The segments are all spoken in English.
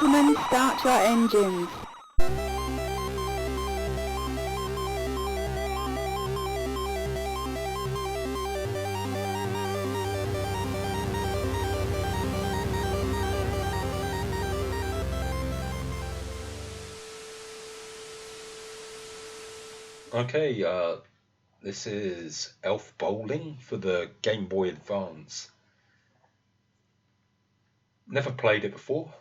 gentlemen, start your engines. Okay, this is Elf Bowling for the Game Boy Advance. Never played it before.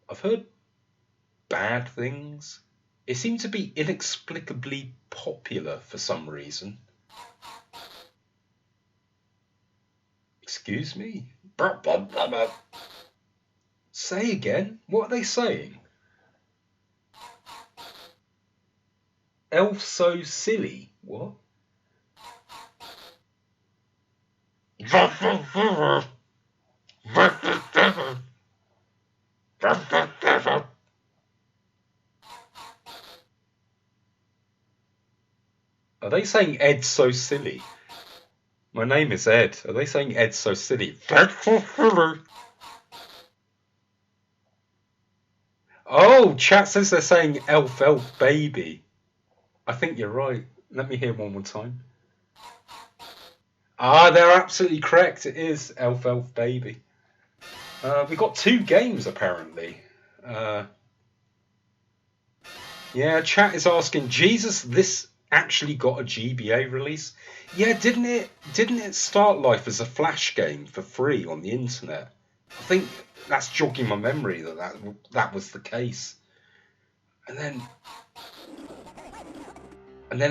I've heard bad things. It seemed to be inexplicably popular for some reason. Excuse me? Say again? What are they saying? Elf so silly? What? Are they saying Ed's so silly? My name is Ed. Are they saying Ed's so silly? Oh, chat says they're saying elf, elf, baby. I think you're right. Let me hear one more time. Ah, they're absolutely correct. It is elf, elf, baby. We got 2 games apparently. Yeah, chat is asking, Jesus, this actually got a GBA release? Yeah, didn't it start life as a Flash game for free on the internet? I think that's jogging my memory that was the case. And then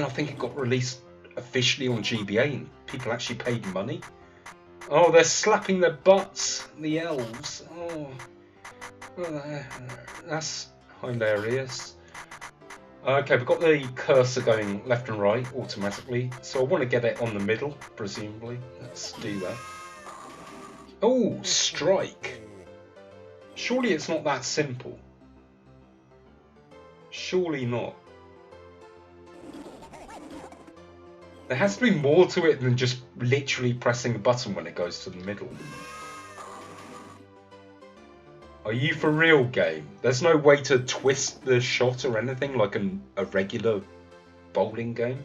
I think it got released officially on GBA and people actually paid money. Oh, they're slapping their butts, the elves. Oh, well, that's hilarious. Okay, we've got the cursor going left and right automatically, so I want to get it on the middle, presumably. Let's do that. Oh, strike. Surely it's not that simple. Surely not. There has to be more to it than just literally pressing a button when it goes to the middle. Are you for real, game? There's no way to twist the shot or anything like a regular bowling game?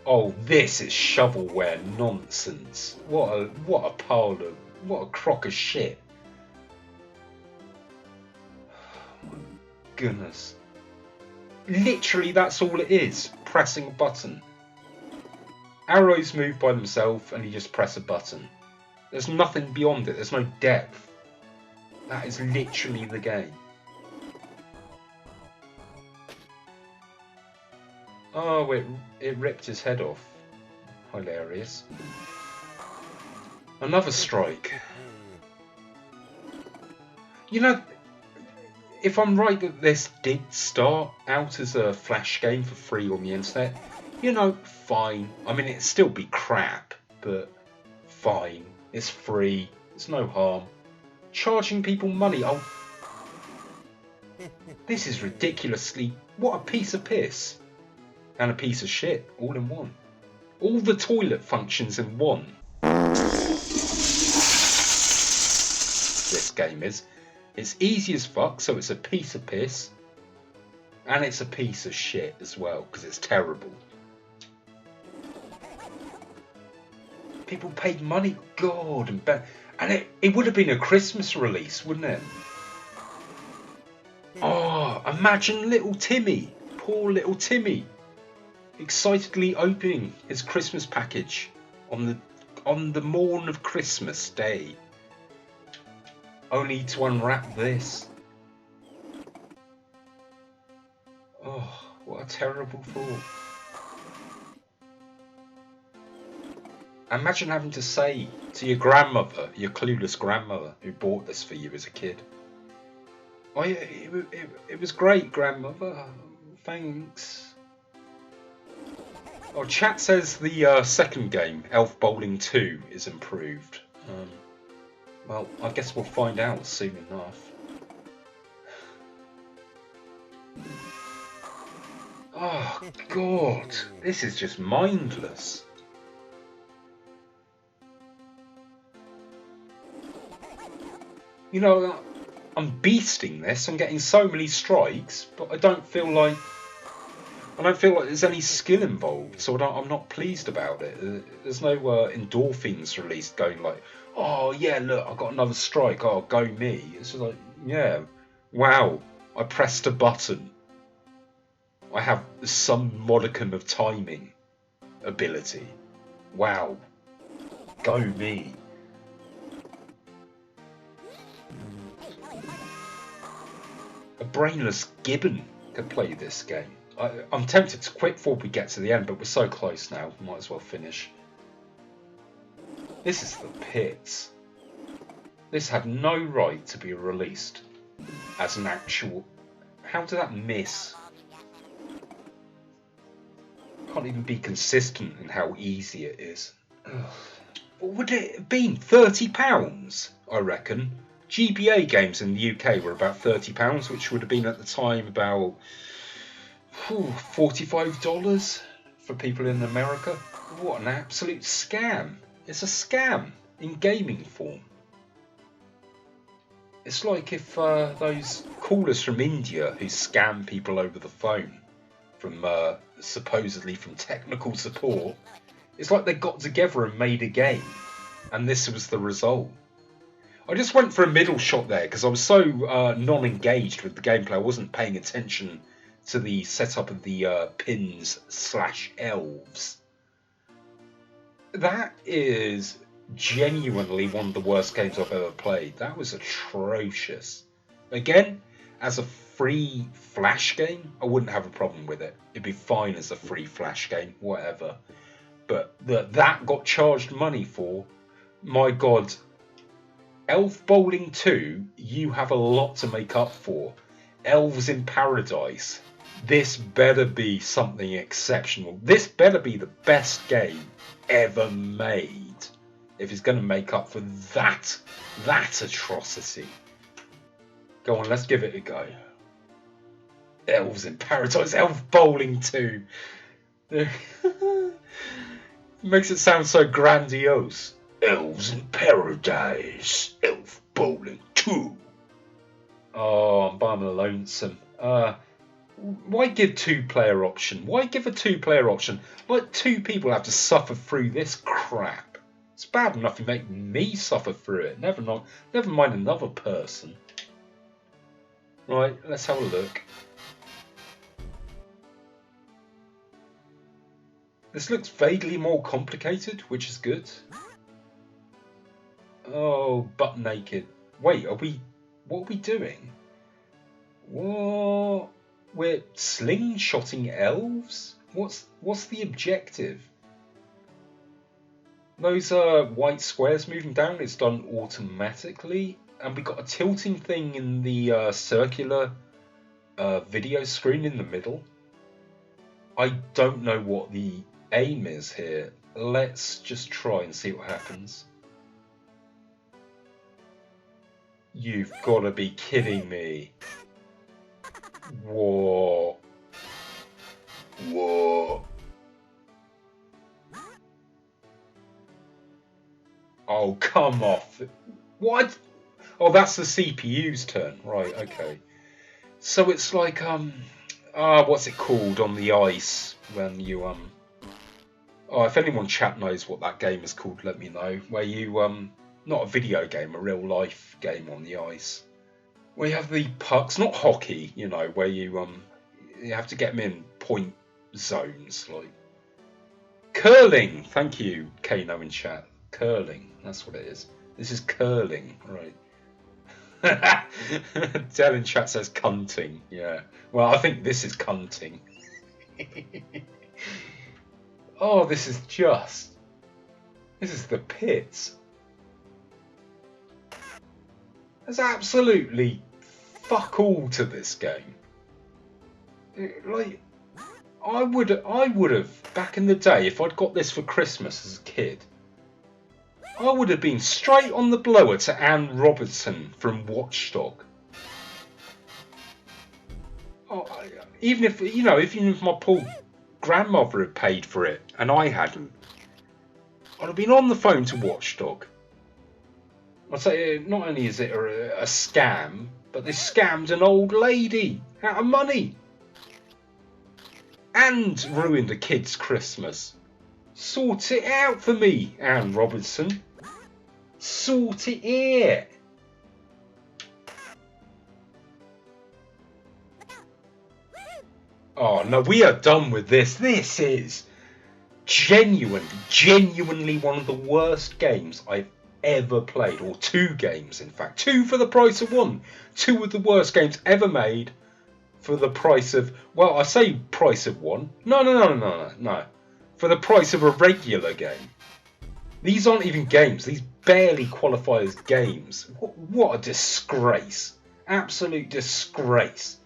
Oh, this is shovelware nonsense. What a crock of shit. Oh my goodness. Literally, that's all it is. Pressing a button. Arrows move by themselves and you just press a button. There's nothing beyond it. There's no depth. That is literally the game. Oh, it ripped his head off. Hilarious. Another strike. You know, if I'm right that this did start out as a Flash game for free on the internet, you know, fine. I mean, it'd still be crap, but fine. It's free. It's no harm. Charging people money. Oh, this is ridiculously... What a piece of piss. And a piece of shit, all in one. All the toilet functions in one. This game is. It's easy as fuck, so it's a piece of piss. And it's a piece of shit as well, because it's terrible. People paid money, God, and it would have been a Christmas release, wouldn't it? Oh, imagine little Timmy, poor little Timmy, excitedly opening his Christmas package on the morn of Christmas Day, only to unwrap this. Oh, what a terrible thought. Imagine having to say to your grandmother, your clueless grandmother who bought this for you as a kid, oh yeah, it was great, grandmother, thanks. Oh, chat says the second game, Elf Bowling 2, is improved. Well, I guess we'll find out soon enough. Oh God, this is just mindless. You know, I'm beasting this. I'm getting so many strikes, but I don't feel like there's any skill involved, so I'm not pleased about it. There's no endorphins released going like, oh yeah, look, I got another strike. Oh, go me. It's just like, yeah, wow, I pressed a button. I have some modicum of timing ability. Wow, go me. A brainless gibbon could play this game. I'm tempted to quit before we get to the end, but we're so close now, we might as well finish. This is the pits. This had no right to be released as an actual... How did that miss? Can't even be consistent in how easy it is. Ugh. What would it have been? £30, I reckon. GBA games in the UK were about £30, which would have been at the time about $45 for people in America. What an absolute scam. It's a scam in gaming form. It's like if those callers from India who scam people over the phone from supposedly from technical support, it's like they got together and made a game, and this was the result. I just went for a middle shot there because I was so non-engaged with the gameplay. I wasn't paying attention to the setup of the pins/elves. That is genuinely one of the worst games I've ever played. That was atrocious. Again, as a free Flash game, I wouldn't have a problem with it. It'd be fine as a free Flash game, whatever. But that got charged money for, my God. Elf Bowling 2, you have a lot to make up for. Elves in Paradise. This better be something exceptional. This better be the best game ever made if it's going to make up for that atrocity. Go on, let's give it a go. Elves in Paradise, Elf Bowling 2. Makes it sound so grandiose. Elves in Paradise, Elf Bowling 2. Oh, I'm bummed lonesome. Why give two-player option? Why give a two-player option? Like two people have to suffer through this crap. It's bad enough you make me suffer through it. Never mind another person. Right, let's have a look. This looks vaguely more complicated, which is good. Oh, butt naked. Wait, what are we doing? What? We're slingshotting elves? What's the objective? Those white squares moving down is done automatically, and we got a tilting thing in the circular video screen in the middle. I don't know what the aim is here. Let's just try and see what happens. You've got to be kidding me. Whoa. Whoa. Oh, come off. What? Oh, that's the CPU's turn. Right, okay. So it's like, what's it called on the ice when you, oh, if anyone chat knows what that game is called, let me know. Where you, not a video game, a real life game on the ice. Where you have the pucks, not hockey, you know, where you have to get them in point zones, like curling. Thank you, Kano in chat. Curling, that's what it is. This is curling, right? Del in chat says cunting. Yeah. Well, I think this is cunting. Oh, this is the pits. There's absolutely fuck all to this game. Like, I would have back in the day, if I'd got this for Christmas as a kid, I would have been straight on the blower to Anne Robertson from Watchdog. Oh, even if my poor grandmother had paid for it and I hadn't, I'd have been on the phone to Watchdog. I'd say not only is it a scam, but they scammed an old lady out of money and ruined a kid's Christmas. Sort it out for me, Anne Robinson. Sort it out. Oh no, we are done with this. This is genuinely one of the worst games I've ever played, or two games in fact. Two for the price of one. Two of the worst games ever made for the price of, well, I say price of one. No. For the price of a regular game. These aren't even games. These barely qualify as games. What a disgrace. Absolute disgrace.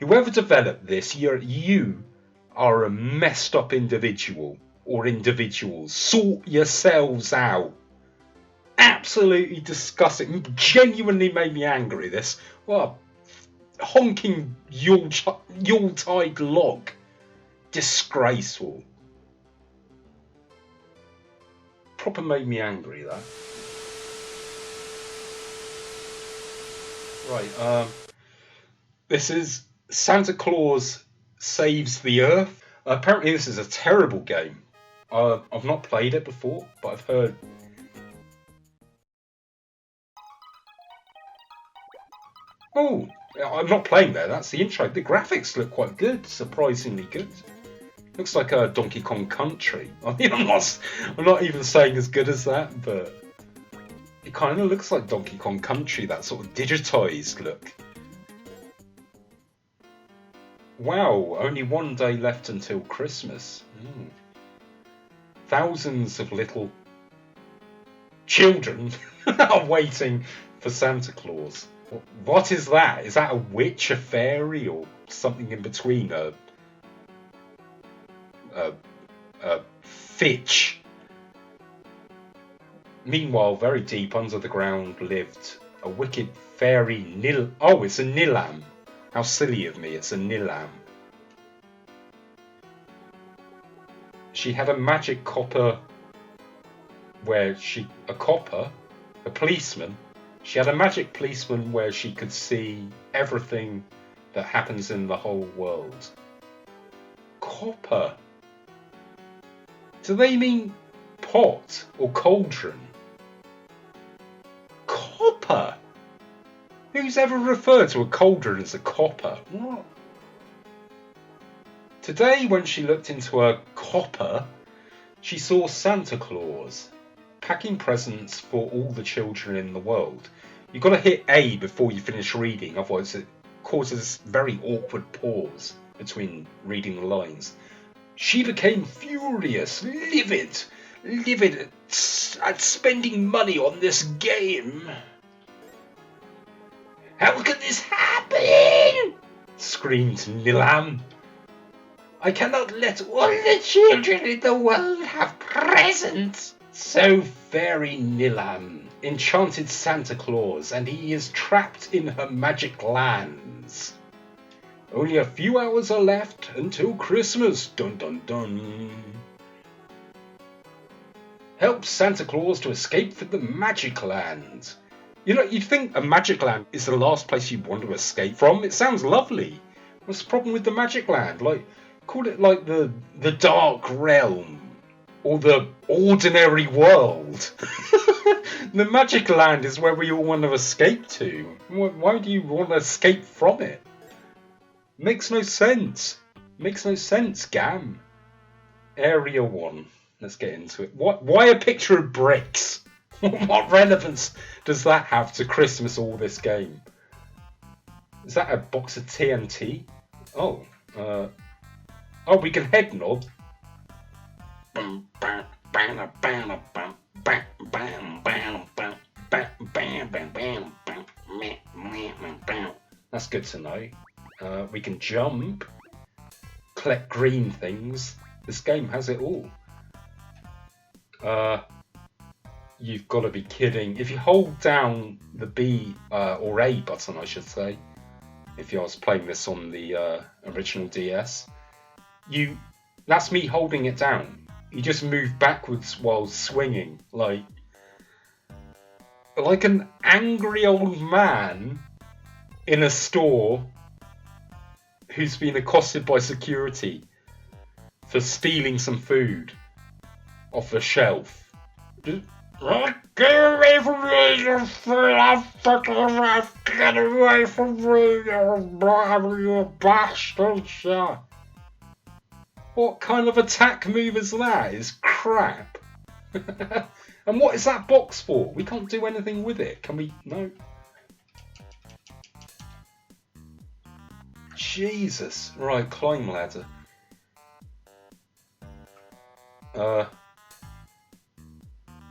Whoever developed this, you are a messed up individual or individuals. Sort yourselves out. Absolutely disgusting. Genuinely made me angry, this. What a honking Yuletide log. Disgraceful. Proper made me angry, that. Right, this is Santa Claus Saves the Earth. Apparently this is a terrible game. I've not played it before, but I've heard... Oh, I'm not playing there, that's the intro. The graphics look quite good, surprisingly good. Looks like a Donkey Kong Country. I mean, I'm not even saying as good as that, but it kind of looks like Donkey Kong Country, that sort of digitized look. Wow, only one day left until Christmas. Thousands of little children are waiting for Santa Claus. What is that? Is that a witch, a fairy, or something in between? A fitch. Meanwhile, very deep under the ground lived a wicked fairy Oh, it's a Nilam. How silly of me, it's a Nilam. She had a magic copper where a policeman. She had a magic policeman where she could see everything that happens in the whole world. Copper. Do they mean pot or cauldron? Copper? Who's ever referred to a cauldron as a copper? What? Today, when she looked into her copper, she saw Santa Claus packing presents for all the children in the world. You've got to hit A before you finish reading, otherwise it causes very awkward pause between reading the lines. She became furious, livid at spending money on this game. How could this happen? Screamed Nilam. I cannot let all the children in the world have presents. So Fairy Nilam enchanted Santa Claus, and he is trapped in her magic lands. Only a few hours are left until Christmas. Dun dun dun. Help Santa Claus to escape from the magic land. You know, you'd think a magic land is the last place you'd want to escape from. It sounds lovely. What's the problem with the magic land? Like, call it like the dark realm or the ordinary world. The magic land is where we all want to escape to. Why do you want to escape from it? Makes no sense. Makes no sense, Gam. Area 1. Let's get into it. Why a picture of bricks? What relevance does that have to Christmas or this game? Is that a box of TNT? Oh, we can head nod. That's good to know. We can jump, collect green things. This game has it all. You've got to be kidding. If you hold down the B or A button, I should say, if I was playing this on the original DS, that's me holding it down. You just move backwards while swinging. Like, like an angry old man in a store who's been accosted by security for stealing some food off the shelf. Just, get away from me, you fool! Get away from me, you bastards! What kind of attack move is that? It's crap. And what is that box for? We can't do anything with it. Can we? No. Jesus. Right, climb ladder. A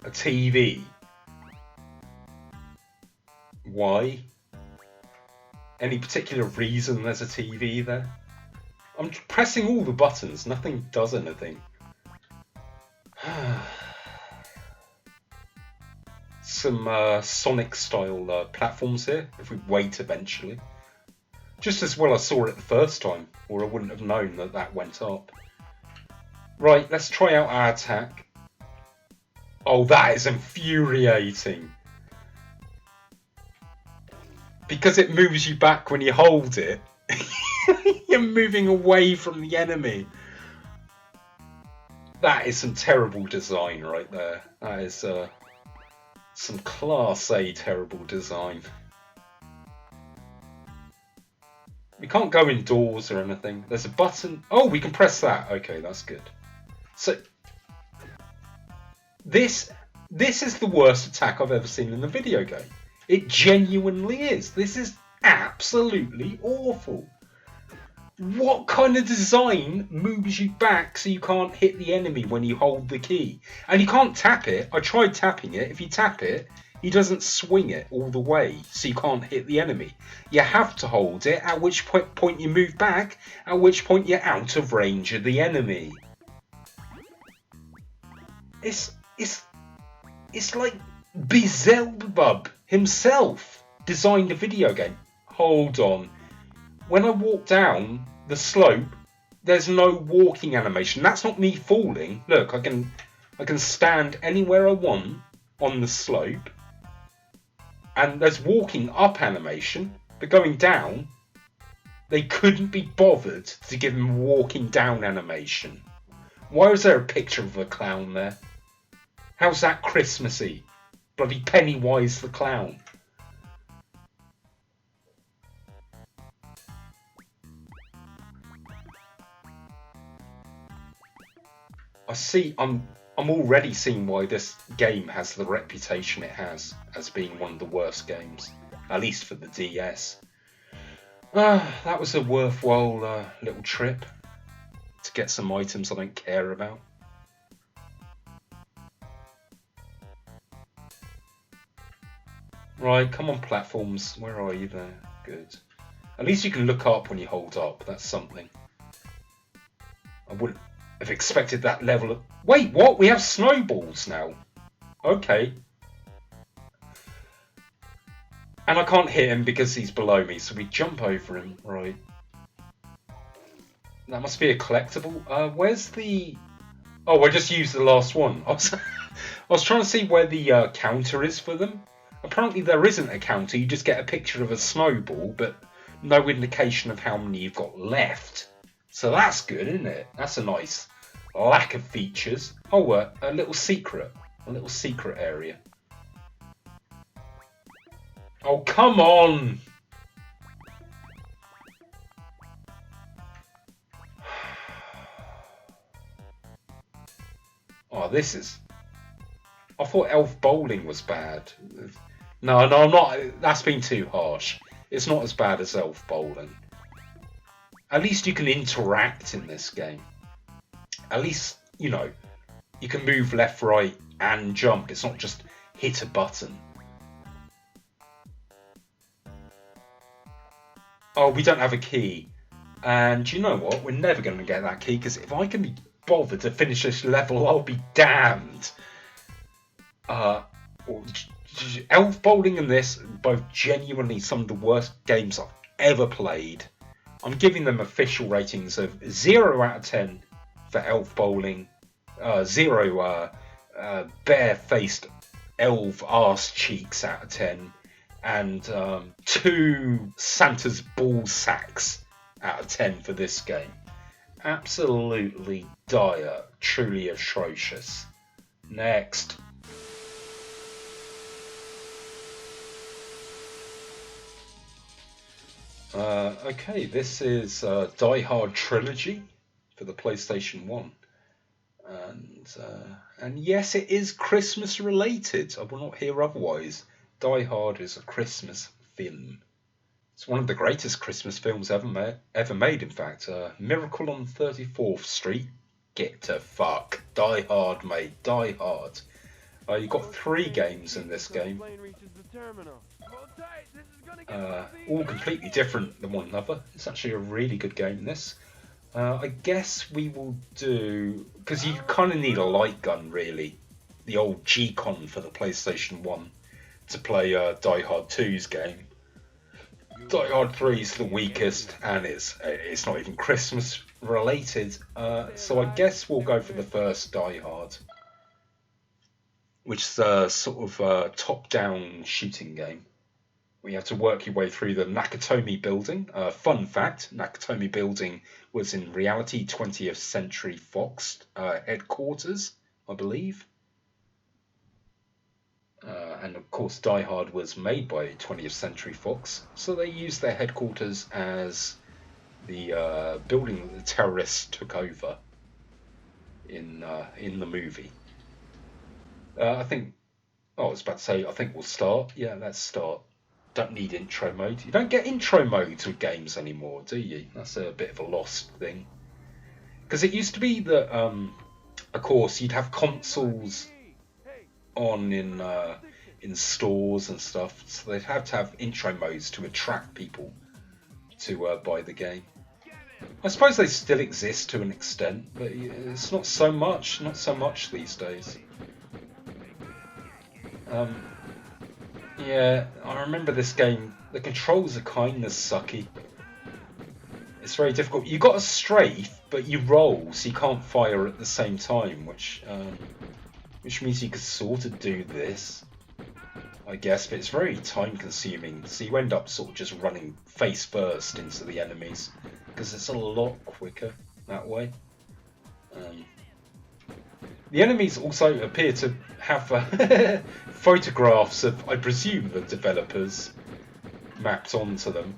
TV. Why? Any particular reason there's a TV there? I'm pressing all the buttons. Nothing does anything. Some Sonic-style platforms here, if we wait eventually. Just as well I saw it the first time, or I wouldn't have known that that went up. Right, let's try out our attack. Oh, that is infuriating. Because it moves you back when you hold it, you're moving away from the enemy. That is some terrible design right there. That is some Class A terrible design. We can't go indoors or anything. There's a button. Oh, we can press that. Okay, that's good. So this is the worst attack I've ever seen in a video game. It genuinely is. This is absolutely awful. What kind of design moves you back so you can't hit the enemy when you hold the key? And you can't tap it. I tried tapping it. If you tap it, he doesn't swing it all the way, so you can't hit the enemy. You have to hold it, at which point you move back, at which point you're out of range of the enemy. It's like Beelzebub himself designed a video game. Hold on. When I walk down the slope, there's no walking animation. That's not me falling. Look, I can stand anywhere I want on the slope. And there's walking up animation, but going down, they couldn't be bothered to give him walking down animation. Why is there a picture of a clown there? How's that Christmassy? Bloody Pennywise the clown. I see. I'm already seeing why this game has the reputation it has as being one of the worst games, at least for the DS. That was a worthwhile little trip to get some items I don't care about. Right, come on platforms. Where are you there? Good. At least you can look up when you hold up. That's something. I wouldn't have expected that level of... Wait, what? We have snowballs now. Okay. And I can't hit him because he's below me, so we jump over him. Right. That must be a collectible. Where's the... Oh, I just used the last one. I was trying to see where the counter is for them. Apparently there isn't a counter. You just get a picture of a snowball, but no indication of how many you've got left. So that's good, isn't it? That's a nice lack of features. Oh, a little secret. A little secret area. Oh, come on! Oh, this is... I thought elf bowling was bad. No, I'm not. That's been too harsh. It's not as bad as elf bowling. At least you can interact in this game. At least, you know, you can move left, right, and jump. It's not just hit a button. Oh, we don't have a key. And you know what? We're never going to get that key, because if I can be bothered to finish this level, I'll be damned. Elf bowling and this, both genuinely some of the worst games I've ever played. I'm giving them official ratings of 0 out of 10 for elf bowling, 0 bare-faced elf arse cheeks out of 10, and 2 Santa's ball sacks out of 10 for this game. Absolutely dire, truly atrocious. Next. Okay, this is Die Hard Trilogy for the PlayStation 1. And yes, it is Christmas related. I will not hear otherwise. Die Hard is a Christmas film. It's one of the greatest Christmas films ever made, in fact. Miracle on 34th Street. Get to fuck. Die Hard, mate. Die Hard. You've got 3 games in this game. All completely different than one another. It's actually a really good game, this. I guess we will do... because you kind of need a light gun, really. The old G-Con for the PlayStation 1 to play Die Hard 2's game. Die Hard 3 is the weakest, and it's not even Christmas related. So I guess we'll go for the first Die Hard, which is a sort of top-down shooting game. We have to work your way through the Nakatomi Building. Fun fact, Nakatomi Building was in reality 20th Century Fox headquarters, I believe. And of course Die Hard was made by 20th Century Fox, so they used their headquarters as the building that the terrorists took over in the movie. I think... oh, I was about to say, I think we'll start. Yeah, let's start. Don't need intro mode. You don't get intro modes with games anymore, do you? That's a bit of a lost thing. Because it used to be that, of course, you'd have consoles on in stores and stuff, so they'd have to have intro modes to attract people to buy the game. I suppose they still exist to an extent, but it's not so much these days. Yeah, I remember this game. The controls are kind of sucky. It's very difficult. You got a strafe, but you roll, so you can't fire at the same time, which means you could sort of do this, I guess, but it's very time-consuming. So you end up sort of just running face first into the enemies, because it's a lot quicker that way. The enemies also appear to have photographs of, I presume, the developers mapped onto them,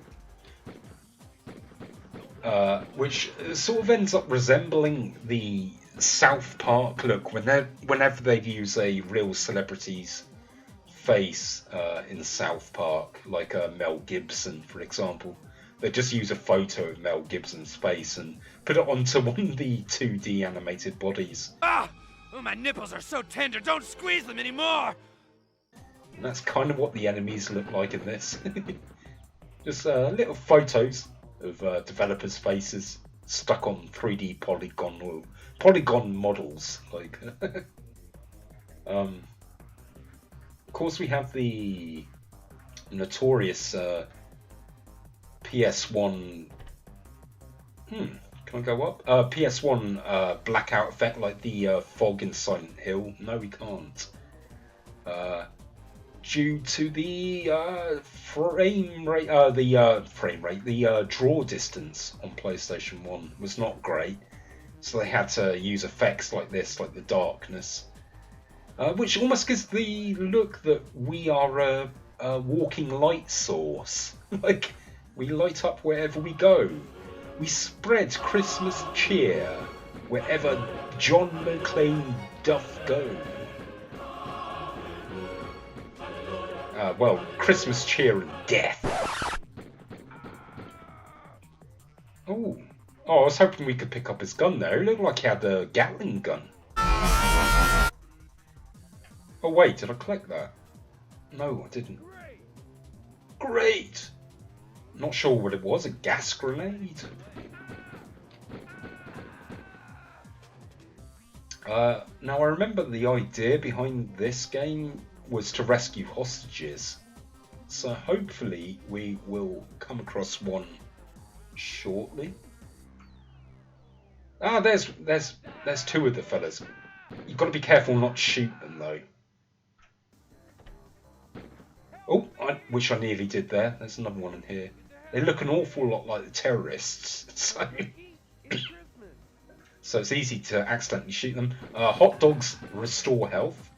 which sort of ends up resembling the South Park look whenever they use a real celebrity's face in South Park, like Mel Gibson, for example. They just use a photo of Mel Gibson's face and put it onto one of the 2D animated bodies. Ah! Oh, my nipples are so tender, don't squeeze them anymore! And that's kind of what the enemies look like in this. Just little photos of developers' faces stuck on 3D polygon models. Like, of course, we have the notorious PSOne. Can I go up? PSOne blackout effect, like the fog in Silent Hill. No, we can't. Due to the the draw distance on PlayStation 1 was not great, so they had to use effects like this, like the darkness, which almost gives the look that we are a walking light source. Like, we light up wherever we go. We spread Christmas cheer wherever John McClane doth go. Well, Christmas cheer and death. Oh, I was hoping we could pick up his gun there. It looked like he had a Gatling gun. Oh wait, did I collect that? No, I didn't. Great! Not sure what it was, a gas grenade? Now I remember the idea behind this game was to rescue hostages, so hopefully we will come across one shortly. Ah, there's 2 of the fellas. You've got to be careful not to shoot them though. which I nearly did there. There's another one in here. They look an awful lot like the terrorists, so it's easy to accidentally shoot them. Hot dogs restore health,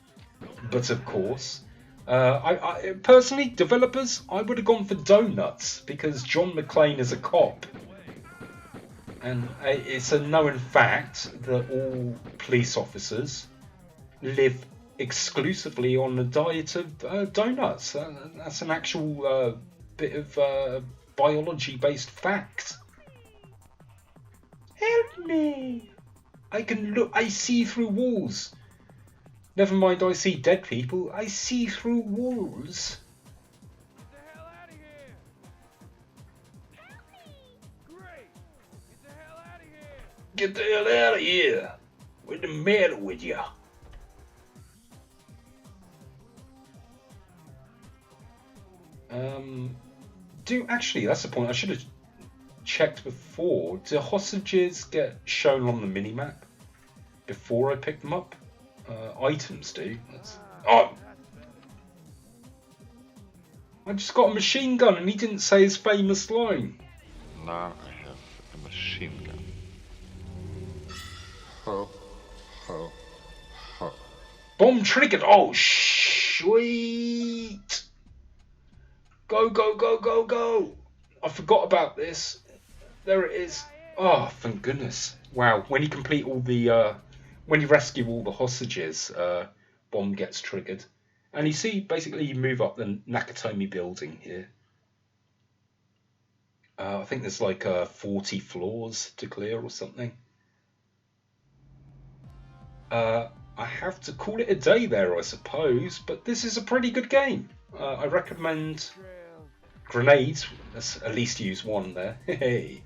but of course, I personally, developers, I would have gone for donuts because John McClane is a cop, and it's a known fact that all police officers live exclusively on a diet of donuts. That's an actual bit of biology-based fact. Help me! I can look. I see through walls. Never mind, I see dead people. I see through walls. Get the hell out of here! Help me! Great! Get the hell out of here! Get the hell out of here! What's the matter with ya? Actually, that's the point. I should have checked before. Do hostages get shown on the minimap before I pick them up? Items do. Oh! I just got a machine gun and he didn't say his famous line. Now I have a machine gun. Ho, ho, ho. Bomb triggered. Oh, sweet. Go, go, go, go, go. I forgot about this. There it is. Oh, thank goodness. Wow. When you complete all the, when you rescue all the hostages, bomb gets triggered. And you see, basically, you move up the Nakatomi building here. I think there's like 40 floors to clear or something. I have to call it a day there, I suppose, but this is a pretty good game. I recommend grenades. Let's at least use one there. Hey,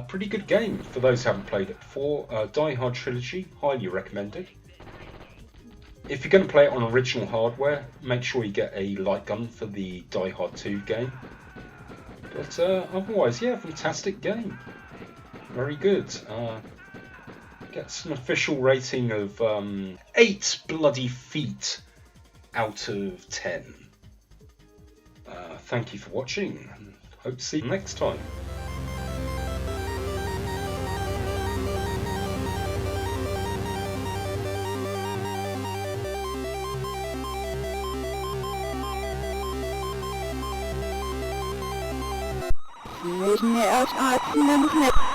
pretty good game for those who haven't played it before. Die Hard Trilogy, highly recommended. If you're going to play it on original hardware, make sure you get a light gun for the Die Hard 2 game. But otherwise, yeah, fantastic game. Very good. Gets an official rating of 8 bloody feet out of 10. Thank you for watching, and hope to see you next time. Müssen wir aus Arzt